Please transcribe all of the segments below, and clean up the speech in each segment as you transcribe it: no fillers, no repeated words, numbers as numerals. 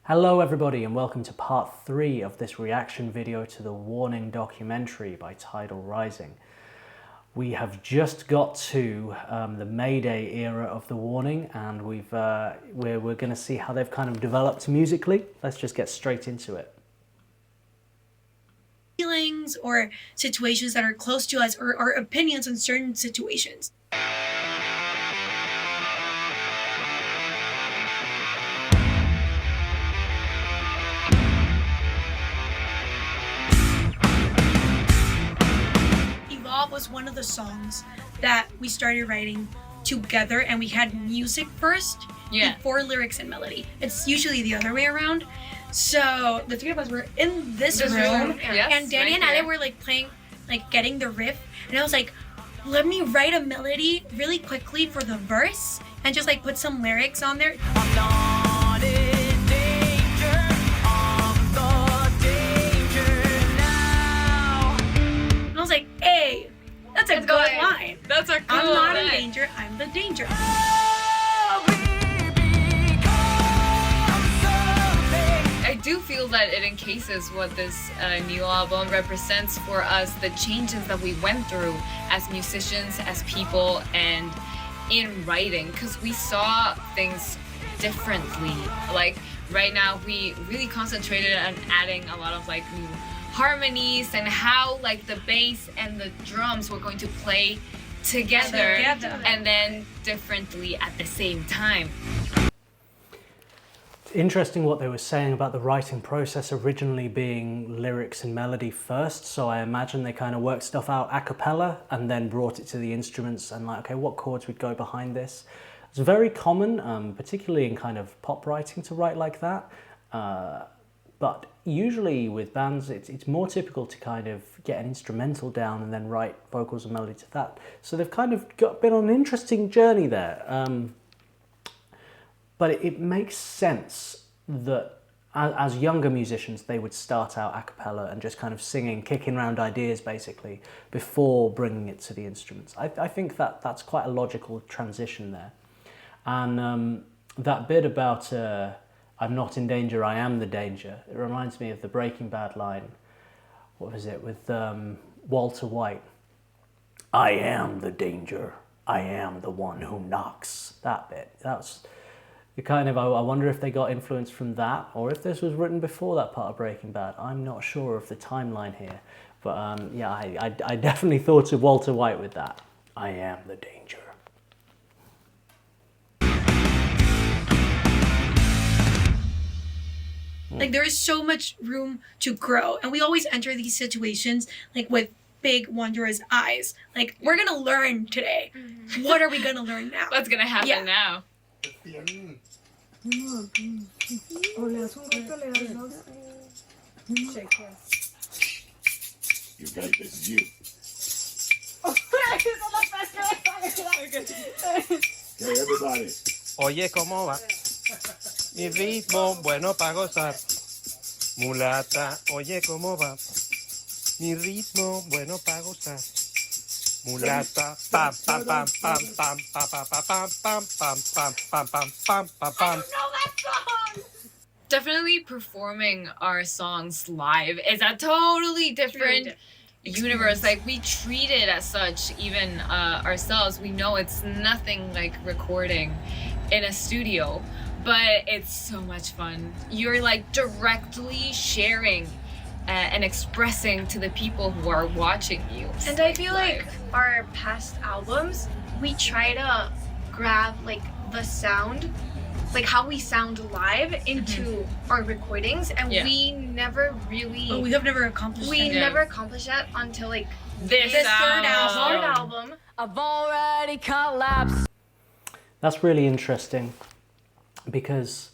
Hello everybody and welcome to part 3 of this reaction video to the Warning documentary by TIDAL Rising. We have just got to the Mayday era of the Warning, and we're going to see how they've kind of developed musically. Let's just get straight into it. Feelings or situations that are close to us, or our opinions on certain situations. Was one of the songs that we started writing together, and we had music first before lyrics and melody. It's usually the other way around. So the three of us were in this room, and Danny and Ale were like playing, like getting the riff, and I was like, let me write a melody really quickly for the verse and just like put some lyrics on there. I'm not in danger, I'm the danger now. And I was like, hey, that's a good line. That's a cool I'm not line. in danger, I'm the danger. I do feel that it encases what this new album represents for us, the changes that we went through as musicians, as people, and in writing, because we saw things differently. Like right now, we really concentrated on adding a lot of like new harmonies and how like the bass and the drums were going to play together and then differently at the same time. It's interesting what they were saying about the writing process originally being lyrics and melody first, so I imagine they kind of worked stuff out a cappella and then brought it to the instruments and like, okay, what chords would go behind this? It's very common, particularly in kind of pop writing, to write like that. But usually with bands, it's more typical to kind of get an instrumental down and then write vocals and melody to that. So they've kind of been on an interesting journey there. But it makes sense that as younger musicians, they would start out a cappella and just kind of singing, kicking around ideas basically, before bringing it to the instruments. I think that's quite a logical transition there. And that bit about I'm not in danger, I am the danger. It reminds me of the Breaking Bad line, what was it, with Walter White. I am the danger, I am the one who knocks. That bit, that's the kind of, I wonder if they got influence from that, or if this was written before that part of Breaking Bad. I'm not sure of the timeline here, but yeah, I definitely thought of Walter White with that. I am the danger. Like there is so much room to grow, and we always enter these situations like with big wondrous eyes. Like we're gonna learn today. What are we gonna learn now? What's gonna happen now? You got this is you. Okay, everybody. Oye, ¿cómo va? Mi ritmo bueno para gozar. Mulata, oye, ¿cómo va? Mi ritmo bueno para gozar. Mulata, pam pam pam pam pam pam pam pam pam pam pam pam pam pam pam. Definitely performing our songs live is a totally different universe. Like we treat it as such, even ourselves. We know it's nothing like recording in a studio, but it's so much fun. You're like directly sharing and expressing to the people who are watching you. And I feel like our past albums, we try to grab like the sound, like how we sound live into our recordings, and we never really... we have never accomplished We that. never accomplished that until like this third album. album. I've already collapsed. That's really interesting, because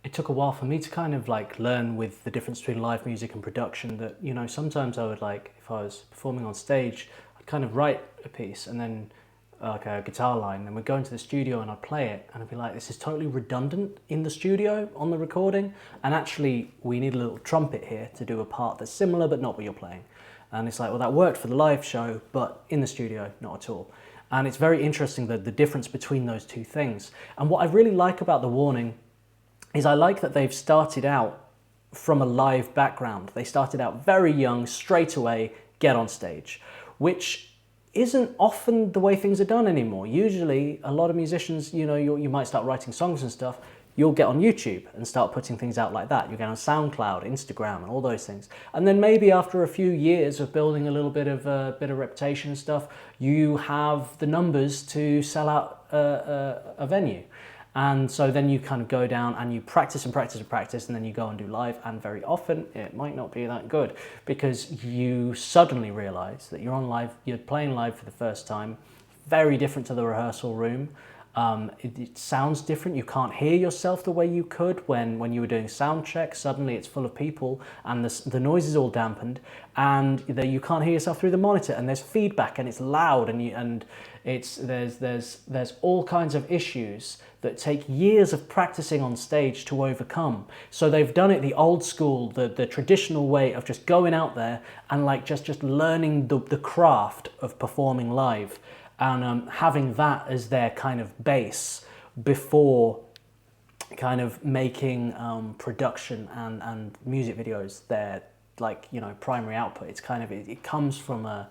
it took a while for me to kind of like learn with the difference between live music and production, that, you know, sometimes I would like, if I was performing on stage, I'd kind of write a piece and then like a guitar line, and we'd go into the studio and I'd play it and I'd be like, this is totally redundant in the studio on the recording, and actually we need a little trumpet here to do a part that's similar but not what you're playing. And it's like, well, that worked for the live show, but in the studio, not at all. And it's very interesting, the difference between those two things. And what I really like about The Warning is I like that they've started out from a live background. They started out very young, straight away, get on stage, which isn't often the way things are done anymore. Usually, a lot of musicians, you know, you might start writing songs and stuff, you'll get on YouTube and start putting things out like that. You get on SoundCloud, Instagram, and all those things. And then maybe after a few years of building a little bit of reputation and stuff, you have the numbers to sell out a venue. And so then you kind of go down and you practice and practice and practice, and then you go and do live, and very often it might not be that good because you suddenly realize that you're playing live for the first time, very different to the rehearsal room. It sounds different. You can't hear yourself the way you could when you were doing sound checks. Suddenly it's full of people and the noise is all dampened, and you can't hear yourself through the monitor, and there's feedback and it's loud, and there's all kinds of issues that take years of practicing on stage to overcome. So they've done it the old school, the traditional way of just going out there and like just learning the craft of performing live, and having that as their kind of base before kind of making production and music videos their, like, you know, primary output. It's kind of, it comes from a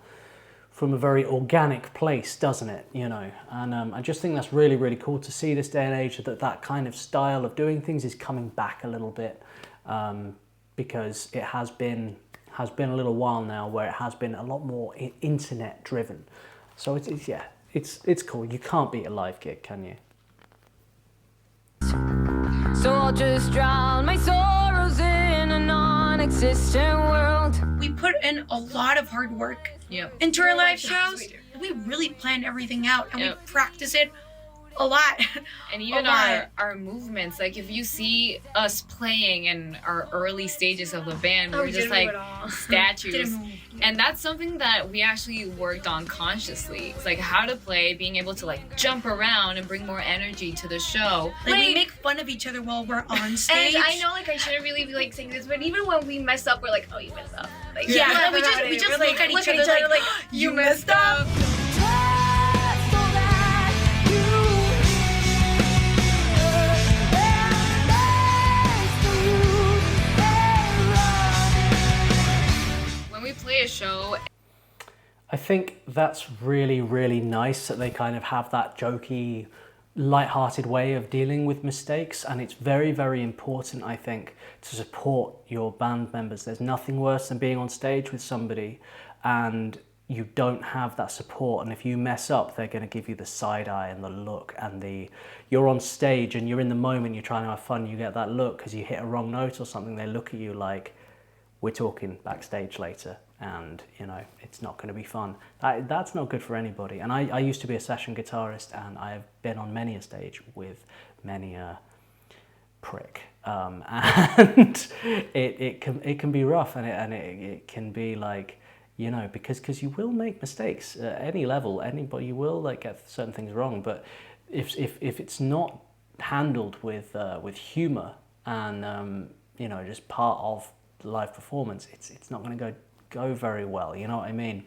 very organic place, doesn't it, you know? And I just think that's really, really cool to see this day and age, that kind of style of doing things is coming back a little bit, because it has been a little while now where it has been a lot more internet driven. So it's cool. You can't beat a live gig, can you? So I'll just drown my sorrows in a non-existent world. We put in a lot of hard work into our live shows. We really plan everything out, and we practice it a lot. And even our movements, like if you see us playing in our early stages of the band, we're just like statues. And that's something that we actually worked on consciously. It's like how to play, being able to like jump around and bring more energy to the show. Like we make fun of each other while we're on stage. And I know, like, I shouldn't really be like saying this, but even when we mess up, we're like, oh, you messed up. Like, we just look at each other like, you messed up. Play a show. I think that's really, really nice that they kind of have that jokey, light-hearted way of dealing with mistakes, and it's very, very important, I think, to support your band members. There's nothing worse than being on stage with somebody and you don't have that support, and if you mess up, they're going to give you the side eye and the look, and you're on stage and you're in the moment, you're trying to have fun, you get that look because you hit a wrong note or something. They look at you like, we're talking backstage later, and you know it's not going to be fun. That's not good for anybody. And I used to be a session guitarist, and I have been on many a stage with many a prick, and it can be rough, and it can be like, you know, because you will make mistakes at any level. Anybody, you will like get certain things wrong, but if it's not handled with humor and you know, just part of live performance, it's not going to go very well, you know what I mean?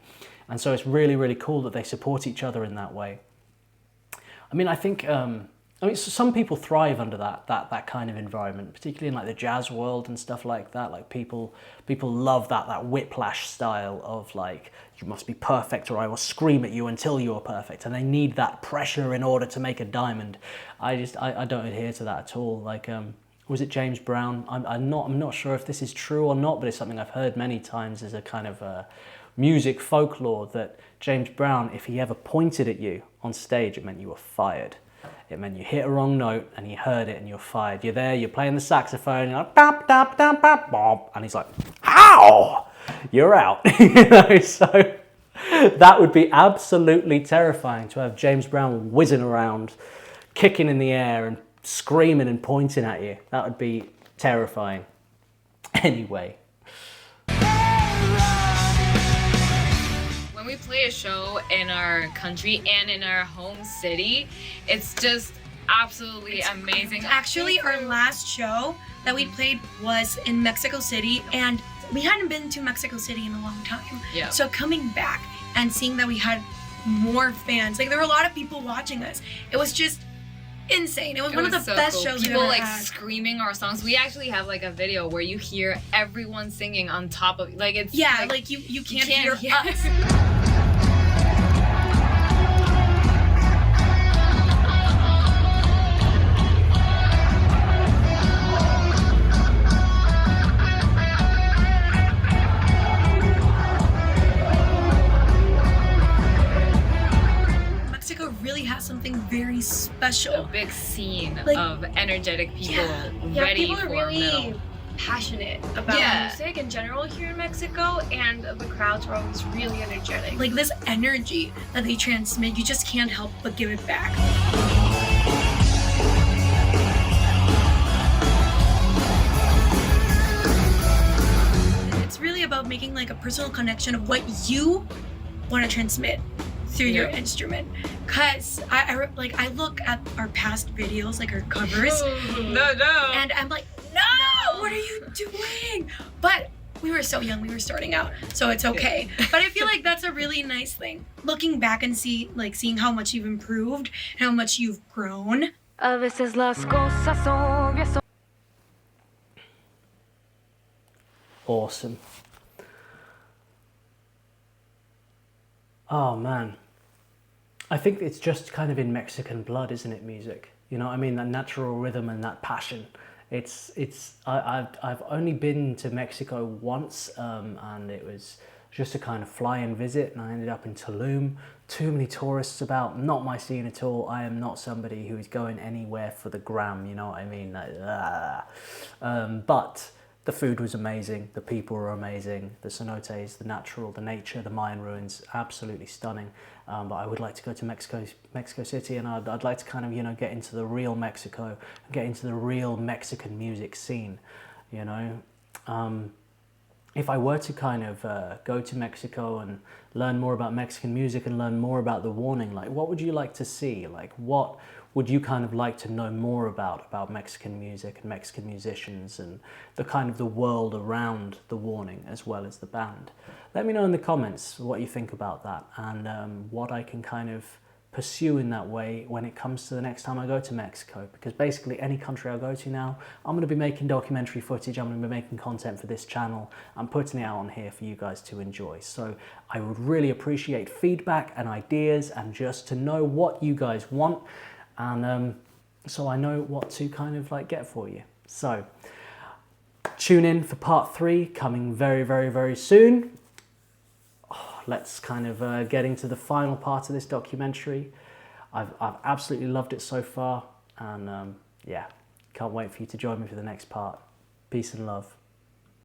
And so it's really, really cool that they support each other in that way. I mean, I think some people thrive under that kind of environment, particularly in like the jazz world and stuff like that. Like people love that whiplash style of like, you must be perfect or I will scream at you until you're perfect, and they need that pressure in order to make a diamond. I don't adhere to that at all. Like was it James Brown? I'm not sure if this is true or not, but it's something I've heard many times as a kind of music folklore, that James Brown, if he ever pointed at you on stage, it meant you were fired. It meant you hit a wrong note and he heard it and you're fired. You're there, you're playing the saxophone, you're like, bop, bop, bop, bop, bop, and he's like, ow, you're out. You know, so that would be absolutely terrifying to have James Brown whizzing around, kicking in the air and screaming and pointing at you. That would be terrifying. Anyway. When we play a show in our country and in our home city, it's just absolutely amazing. Actually, our last show that we played was in Mexico City, and we hadn't been to Mexico City in a long time. Yeah. So coming back and seeing that we had more fans, like there were a lot of people watching us, it was just insane. It was one of the so best cool. shows People we've like ever had. screaming our songs. We actually have like a video where you hear everyone singing on top of like it's Yeah, like you can't hear us. Mexico really has something very special. A big scene Like- of energetic people ready people are for really metal. passionate about Yeah. music in general here in Mexico, and the crowds are always really energetic. Like this energy that they transmit, you just can't help but give it back. It's really about making like a personal connection of what you want to transmit through your instrument. Cause I look at our past videos, like our covers, No. and I'm like, no, what are you doing? But we were so young, we were starting out, so it's okay. But I feel like that's a really nice thing. Looking back and seeing how much you've improved, how much you've grown. A veces las cosas obvias son Awesome. Oh man. I think it's just kind of in Mexican blood, isn't it, music? You know what I mean? That natural rhythm and that passion. I've only been to Mexico once, and it was just a kind of fly-in visit, and I ended up in Tulum. Too many tourists about, not my scene at all. I am not somebody who is going anywhere for the gram, you know what I mean? But the food was amazing, the people were amazing, the cenotes, the natural, the nature, the Mayan ruins, absolutely stunning. But I would like to go to Mexico City, and I'd like to kind of, you know, get into the real Mexico, get into the real Mexican music scene, you know. If I were to kind of go to Mexico and learn more about Mexican music and learn more about the Warning, like what would you like to see? Like what would you kind of like to know more about Mexican music and Mexican musicians and the kind of the world around the Warning as well as the band? Let me know in the comments what you think about that, and what I can kind of pursue in that way when it comes to the next time I go to Mexico, because basically any country I go to now, I'm going to be making documentary footage, I'm going to be making content for this channel, I'm putting it out on here for you guys to enjoy. So I would really appreciate feedback and ideas, and just to know what you guys want, and so I know what to kind of like get for you. So tune in for part 3 coming very, very, very soon. Let's kind of get into the final part of this documentary. I've absolutely loved it so far, and yeah, can't wait for you to join me for the next part. Peace and love.